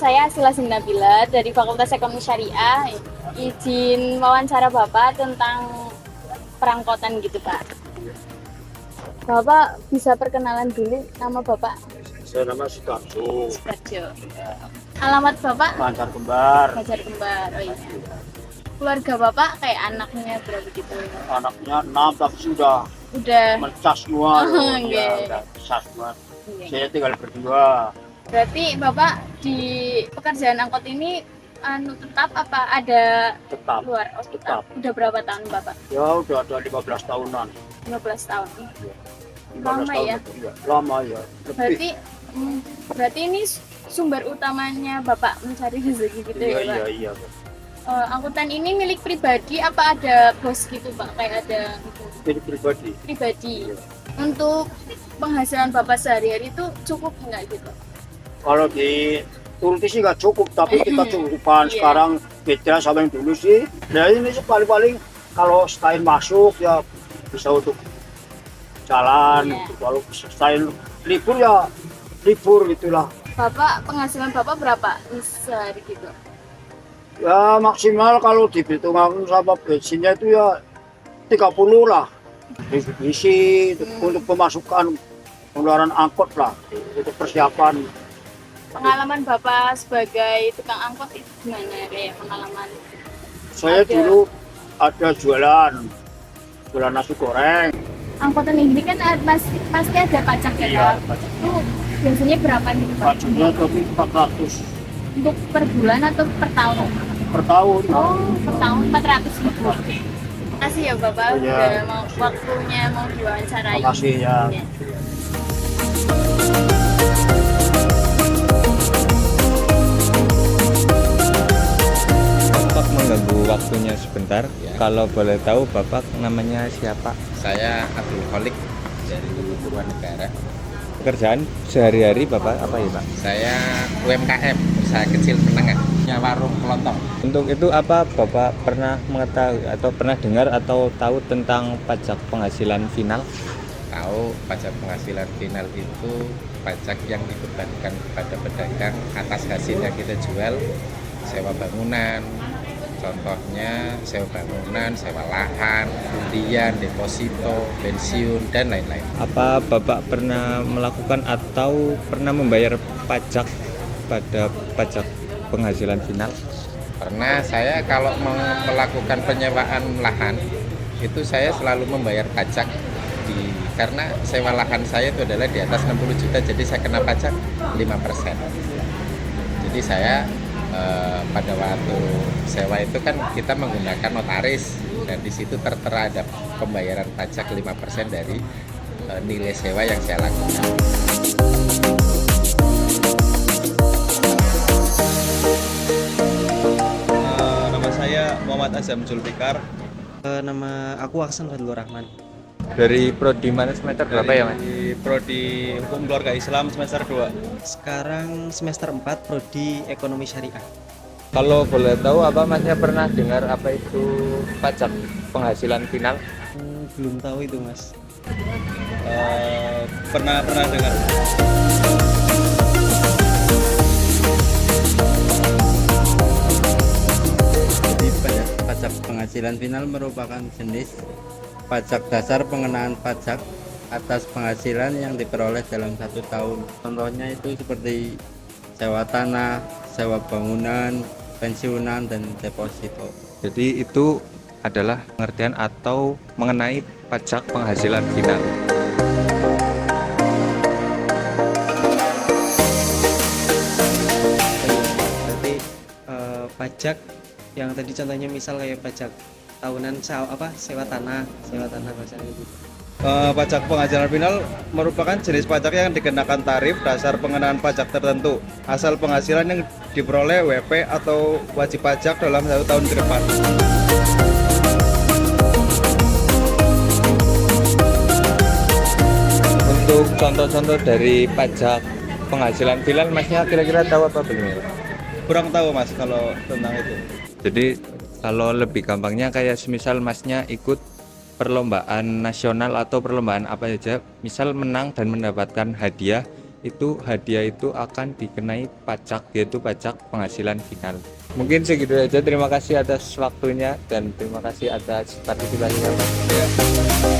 saya Sila Nabila dari Fakultas Ekonomi Syariah. Izin wawancara Bapak tentang perangkotan gitu Pak. Bapak bisa perkenalan dulu nama Bapak? Saya nama Sutarjo. Sutarjo. Alamat Bapak? Banjar Kembar. Banjar Kembar. Oh iya. Keluarga Bapak kayak anaknya berapa gitu? Anaknya 6 tapi sudah mencas semua. Oh, Ya, okay. udah mencas semua. Okay. Saya tinggal berdua. Berarti Bapak di pekerjaan angkot ini tetap apa ada Tetap. luar? Oh, tetap. Udah berapa tahun Bapak? Ya udah ada 15 tahunan. 15 tahun. 15 Lama tahun ya? Ya, lama ya. Berarti berarti ini sumber utamanya Bapak mencari rezeki gitu Iya, ya Pak? iya. Angkutan ini milik pribadi apa ada bos gitu Pak? Kayak ada gitu? Jadi pribadi. Pribadi. Iya. Untuk penghasilan Bapak sehari-hari itu cukup nggak gitu? Kalau di turuti sih nggak cukup, tapi kita cukupan. Iya. Sekarang beda sama yang dulu sih. Nah ini sih paling-paling kalau setahun masuk ya bisa untuk jalan. Iya. Gitu. Kalau setahun libur ya libur gitulah. Bapak penghasilan Bapak berapa sehari gitu? Ya maksimal kalau dihitung sama bensinnya itu ya 30 lah. Isi untuk pemasukan pengeluaran angkot lah, untuk persiapan. Pengalaman Bapak sebagai tukang angkot itu gimana kayak pengalaman? Saya dulu ada jualan nasi goreng. Angkutan ini kan pasti ada pajak ya Iya, Pak? Itu biasanya berapa gitu Pak? pajaknya tapi 400 Untuk per bulan atau per tahun? per tahun. Oh, per tahun 400 ribu. Makasih ya Bapak Iya. udah mau waktunya mau diwawancarai. Makasih ya. Iya. Bapak mengganggu waktunya sebentar. Ya. Kalau boleh tahu Bapak namanya siapa? Saya Abdul Kholik dari Purwanegara. Pekerjaan sehari-hari Bapak apa ya Pak? Saya UMKM, usaha kecil menengah, punya warung kelontong. Untuk itu apa Bapak pernah mengetahui atau pernah dengar atau tahu tentang pajak penghasilan final? Tahu pajak penghasilan final itu pajak yang dibebankan kepada pedagang atas hasil yang kita jual, sewa bangunan, contohnya sewa bangunan, sewa lahan, undian, deposito, pensiun, dan lain-lain. Apa Bapak pernah melakukan atau pernah membayar pajak pada pajak penghasilan final? Karena saya kalau melakukan penyewaan lahan, itu saya selalu membayar pajak karena sewa lahan saya itu adalah di atas 60 juta, jadi saya kena pajak 5%. Jadi saya pada waktu sewa itu kan kita menggunakan notaris, dan di situ tertera ada pembayaran pajak 5% dari nilai sewa yang saya lakukan. Nama saya Muhammad Azam Zulfikar. Nama aku Aksan Fadlur Rahman. Dari prodi mana semester berapa ya Mas? Di Prodi Hukum Keluarga Islam semester 2. Sekarang semester 4 Prodi Ekonomi Syariah. Kalau boleh tahu apa Masnya pernah dengar apa itu pajak penghasilan final? Belum tahu itu Mas. Pernah dengar. Jadi pajak penghasilan final merupakan jenis pajak dasar pengenaan pajak atas penghasilan yang diperoleh dalam 1 tahun. Contohnya itu seperti sewa tanah, sewa bangunan, pensiunan, dan deposito. Jadi itu adalah pengertian atau mengenai pajak penghasilan final. Berarti pajak yang tadi contohnya misal kayak pajak tahunan sewa tanah bahasanya gitu. Pajak penghasilan final merupakan jenis pajak yang dikenakan tarif dasar pengenaan pajak tertentu asal penghasilan yang diperoleh WP atau wajib pajak dalam 1 tahun ke depan. Untuk contoh-contoh dari pajak penghasilan final Masnya kira-kira tahu apa belum ya? Kurang tahu Mas kalau tentang itu. Jadi kalau lebih gampangnya kayak semisal Masnya ikut perlombaan nasional atau perlombaan apa saja, misal menang dan mendapatkan hadiah itu hadiah itu akan dikenai pajak, yaitu pajak penghasilan final. Mungkin segitu aja, terima kasih atas waktunya dan terima kasih atas partisipasinya Mas.